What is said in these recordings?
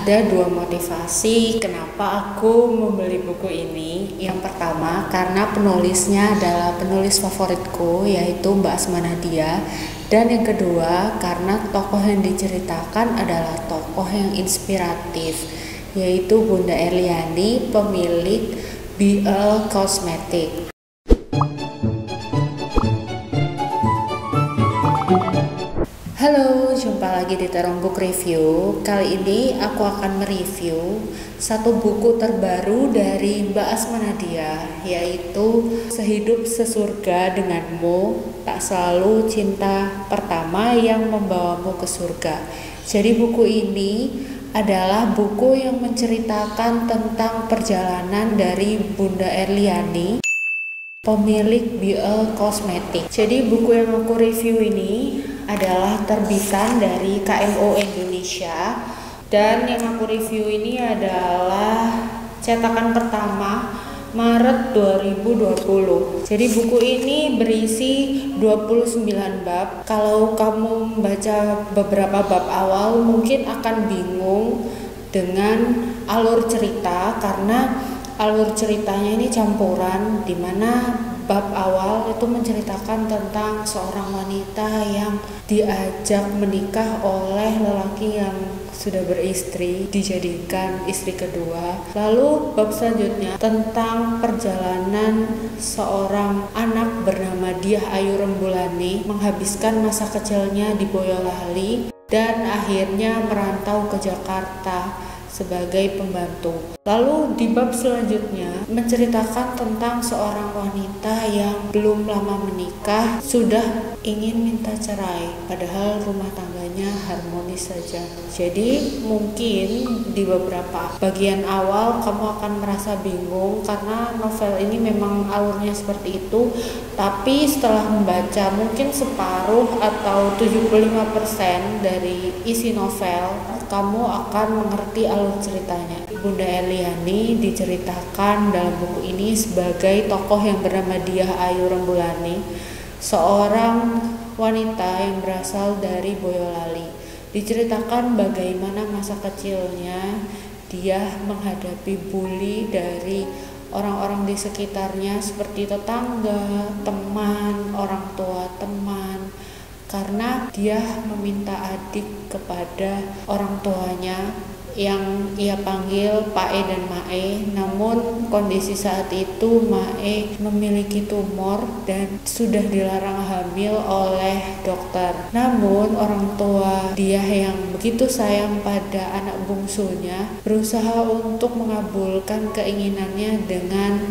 Ada dua motivasi kenapa aku membeli buku ini. Yang pertama, karena penulisnya adalah penulis favoritku, yaitu Mbak Asma Nadia. Dan yang kedua, karena tokoh yang diceritakan adalah tokoh yang inspiratif, yaitu Bunda Erliani, pemilik BL Cosmetic. Halo, jumpa lagi di Terong Book Review. Kali ini aku akan mereview satu buku terbaru dari Mbak Asma Nadia, yaitu Sehidup Sesurga Denganmu, Tak Selalu Cinta Pertama Yang Membawamu ke Surga. Jadi buku ini adalah buku yang menceritakan tentang perjalanan dari Bunda Erliani, pemilik BL Cosmetic. Jadi buku yang aku review ini adalah terbitan dari KMO Indonesia, dan yang aku review ini adalah cetakan pertama Maret 2020. Jadi buku ini berisi 29 bab. Kalau kamu membaca beberapa bab awal mungkin akan bingung dengan alur cerita, karena alur ceritanya ini campuran, di mana bab awal itu menceritakan tentang seorang wanita yang diajak menikah oleh lelaki yang sudah beristri, dijadikan istri kedua. Lalu bab selanjutnya tentang perjalanan seorang anak bernama Diah Ayu Rembulanti menghabiskan masa kecilnya di Boyolali dan akhirnya merantau ke Jakarta sebagai pembantu. Lalu di bab selanjutnya menceritakan tentang seorang wanita yang belum lama menikah sudah ingin minta cerai, padahal rumah tangganya harmonis saja. Jadi mungkin di beberapa bagian awal kamu akan merasa bingung karena novel ini memang alurnya seperti itu, tapi setelah membaca mungkin separuh atau 75% dari isi novel, kamu akan mengerti alur ceritanya. Bunda Erliani diceritakan dalam buku ini sebagai tokoh yang bernama Diah Ayu Rembulanti, seorang wanita yang berasal dari Boyolali. Diceritakan bagaimana masa kecilnya dia menghadapi bully dari orang-orang di sekitarnya seperti tetangga, teman, orang tua teman, karena dia meminta adik kepada orang tuanya yang ia panggil Pak E dan Mae. Namun kondisi saat itu Mae memiliki tumor dan sudah dilarang hamil oleh dokter. Namun orang tua dia yang begitu sayang pada anak bungsunya berusaha untuk mengabulkan keinginannya dengan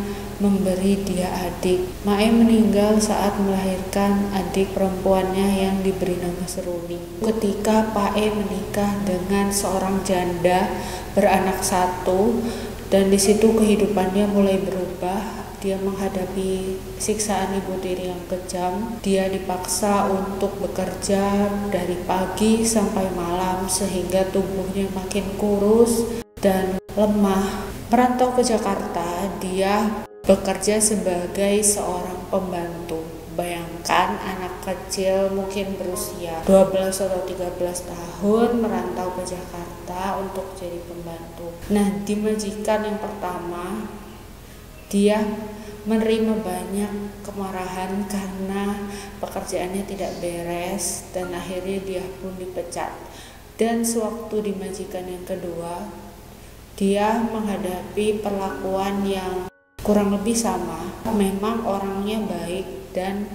memberi dia adik. Mae meninggal saat melahirkan adik perempuannya yang diberi nama Seruni. Ketika Pak E menikah dengan seorang janda beranak satu, dan di situ kehidupannya mulai berubah. Dia menghadapi siksaan ibu tiri yang kejam. Dia dipaksa untuk bekerja dari pagi sampai malam sehingga tubuhnya makin kurus dan lemah. Merantau ke Jakarta, dia bekerja sebagai seorang pembantu. Bayangkan anak kecil mungkin berusia 12 atau 13 tahun merantau ke Jakarta untuk jadi pembantu. Nah, di majikan yang pertama dia menerima banyak kemarahan karena pekerjaannya tidak beres dan akhirnya dia pun dipecat. Dan sewaktu di majikan yang kedua, dia menghadapi perlakuan yang kurang lebih sama. Memang orangnya baik dan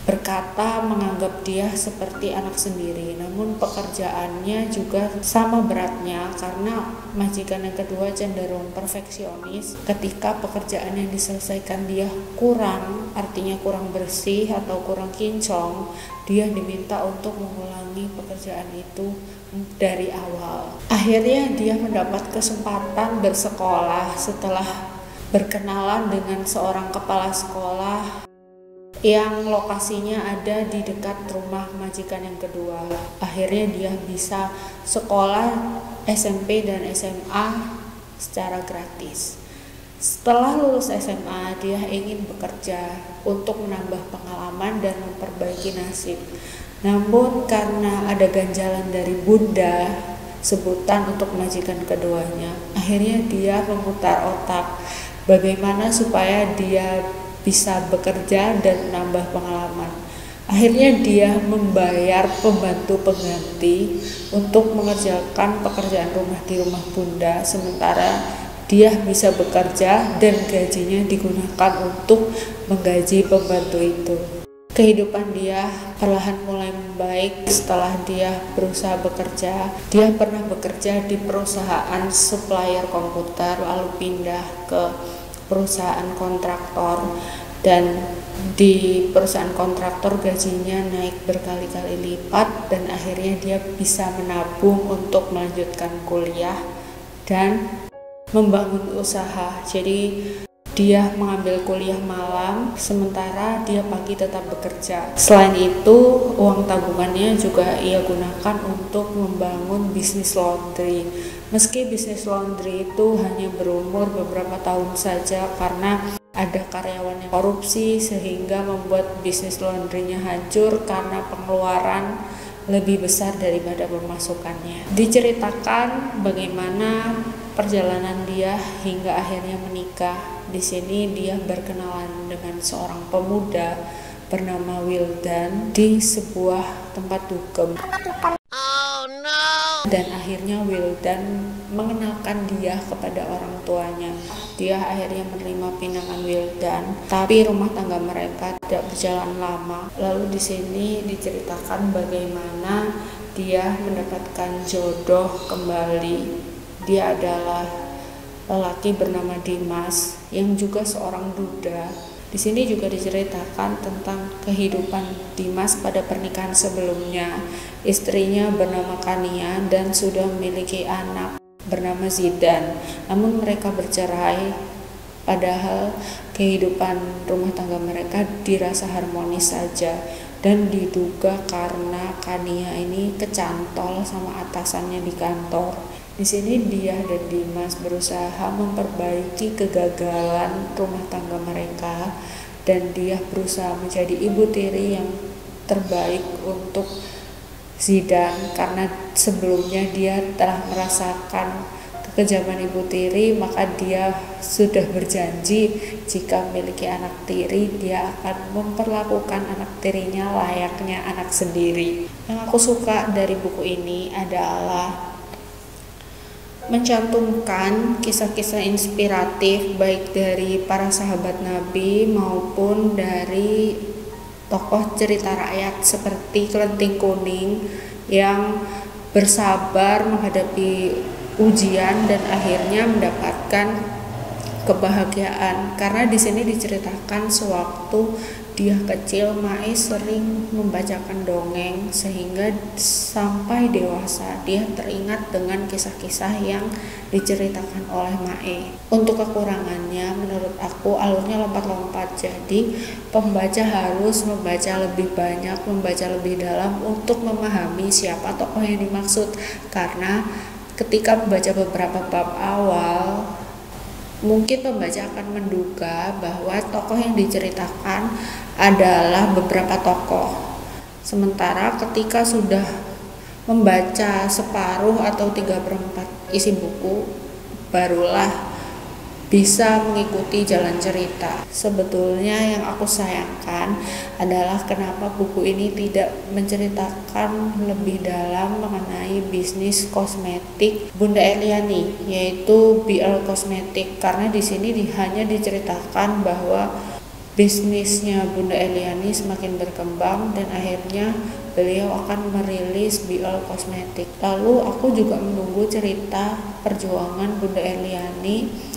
berkata menganggap dia seperti anak sendiri, namun pekerjaannya juga sama beratnya karena majikan yang kedua cenderung perfeksionis. Ketika pekerjaan yang diselesaikan dia kurang, artinya kurang bersih atau kurang kinclong, dia diminta untuk mengulangi pekerjaan itu dari awal. Akhirnya dia mendapat kesempatan bersekolah setelah berkenalan dengan seorang kepala sekolah yang lokasinya ada di dekat rumah majikan yang kedua. Akhirnya dia bisa sekolah SMP dan SMA secara gratis. Setelah lulus SMA, dia ingin bekerja untuk menambah pengalaman dan memperbaiki nasib. Namun karena ada ganjalan dari Bunda, sebutan untuk majikan keduanya. Akhirnya dia memutar otak bagaimana supaya dia bisa bekerja dan menambah pengalaman. Akhirnya dia membayar pembantu pengganti untuk mengerjakan pekerjaan rumah di rumah bunda, sementara dia bisa bekerja dan gajinya digunakan untuk menggaji pembantu itu. Kehidupan dia perlahan mulai membaik setelah dia berusaha bekerja. Dia pernah bekerja di perusahaan supplier komputer, lalu pindah ke perusahaan kontraktor, dan di perusahaan kontraktor gajinya naik berkali-kali lipat, dan akhirnya dia bisa menabung untuk melanjutkan kuliah dan membangun usaha. Jadi dia mengambil kuliah malam, sementara dia pagi tetap bekerja. Selain itu, uang tabungannya juga ia gunakan untuk membangun bisnis laundry. Meski bisnis laundry itu hanya berumur beberapa tahun saja karena ada karyawan yang korupsi sehingga membuat bisnis laundrynya hancur karena pengeluaran lebih besar daripada pemasukannya. Diceritakan bagaimana perjalanan dia hingga akhirnya menikah. Di sini dia berkenalan dengan seorang pemuda bernama Wildan di sebuah tempat dugem. Oh, no. Dan akhirnya Wildan mengenalkan dia kepada orang tuanya. Dia akhirnya menerima pinangan Wildan, tapi rumah tangga mereka tidak berjalan lama. Lalu di sini diceritakan bagaimana dia mendapatkan jodoh kembali. Dia adalah lelaki bernama Dimas yang juga seorang duda. Di sini juga diceritakan tentang kehidupan Dimas pada pernikahan sebelumnya. Istrinya bernama Kania dan sudah memiliki anak bernama Zidan. Namun mereka bercerai, padahal kehidupan rumah tangga mereka dirasa harmonis saja. Dan diduga karena Kania ini kecantol sama atasannya di kantor. Di sini dia dan Dimas berusaha memperbaiki kegagalan rumah tangga mereka, dan dia berusaha menjadi ibu tiri yang terbaik untuk Zidan karena sebelumnya dia telah merasakan kekejaman ibu tiri, maka dia sudah berjanji jika memiliki anak tiri dia akan memperlakukan anak tirinya layaknya anak sendiri. Yang aku suka dari buku ini adalah mencantumkan kisah-kisah inspiratif baik dari para sahabat Nabi maupun dari tokoh cerita rakyat seperti Kelenting Kuning yang bersabar menghadapi ujian dan akhirnya mendapatkan kebahagiaan. Karena di sini diceritakan sewaktu dia kecil, Mae sering membacakan dongeng sehingga sampai dewasa dia teringat dengan kisah-kisah yang diceritakan oleh Mae. Untuk kekurangannya menurut aku alurnya lompat-lompat, jadi pembaca harus membaca lebih banyak, membaca lebih dalam untuk memahami siapa tokoh yang dimaksud. Karena ketika membaca beberapa bab awal, mungkin pembaca akan menduga bahwa tokoh yang diceritakan adalah beberapa tokoh. Sementara ketika sudah membaca separuh atau 3/4 isi buku, barulah bisa mengikuti jalan cerita. Sebetulnya yang aku sayangkan adalah kenapa buku ini tidak menceritakan lebih dalam mengenai bisnis kosmetik Bunda Eliani, yaitu BL Kosmetik, karena di sini hanya diceritakan bahwa bisnisnya Bunda Eliani semakin berkembang dan akhirnya beliau akan merilis BL Kosmetik. Lalu aku juga menunggu cerita perjuangan Bunda Eliani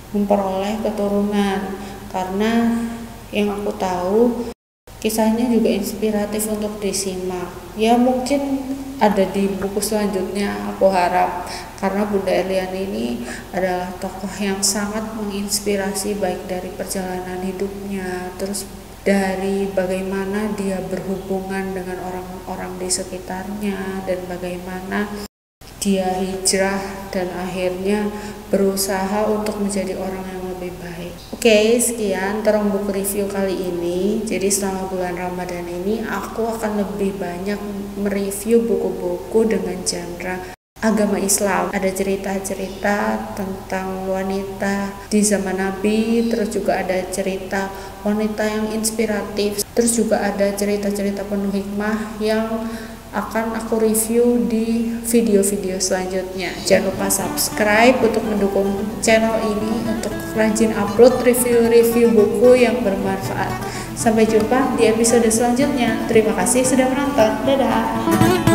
memperoleh keturunan, karena yang aku tahu kisahnya juga inspiratif untuk disimak. Ya mungkin ada di buku selanjutnya, aku harap, karena Bunda Eliani ini adalah tokoh yang sangat menginspirasi baik dari perjalanan hidupnya, terus dari bagaimana dia berhubungan dengan orang-orang di sekitarnya, dan bagaimana dia hijrah dan akhirnya berusaha untuk menjadi orang yang lebih baik. Oke, sekian Terong Book Review kali ini. Jadi selama bulan Ramadan ini aku akan lebih banyak mereview buku-buku dengan genre agama Islam. Ada cerita-cerita tentang wanita di zaman Nabi, terus juga ada cerita wanita yang inspiratif, terus juga ada cerita-cerita penuh hikmah yang akan aku review di video-video selanjutnya. Jangan lupa subscribe untuk mendukung channel ini untuk rajin upload review-review buku yang bermanfaat. Sampai jumpa di episode selanjutnya. Terima kasih sudah menonton. Dadah.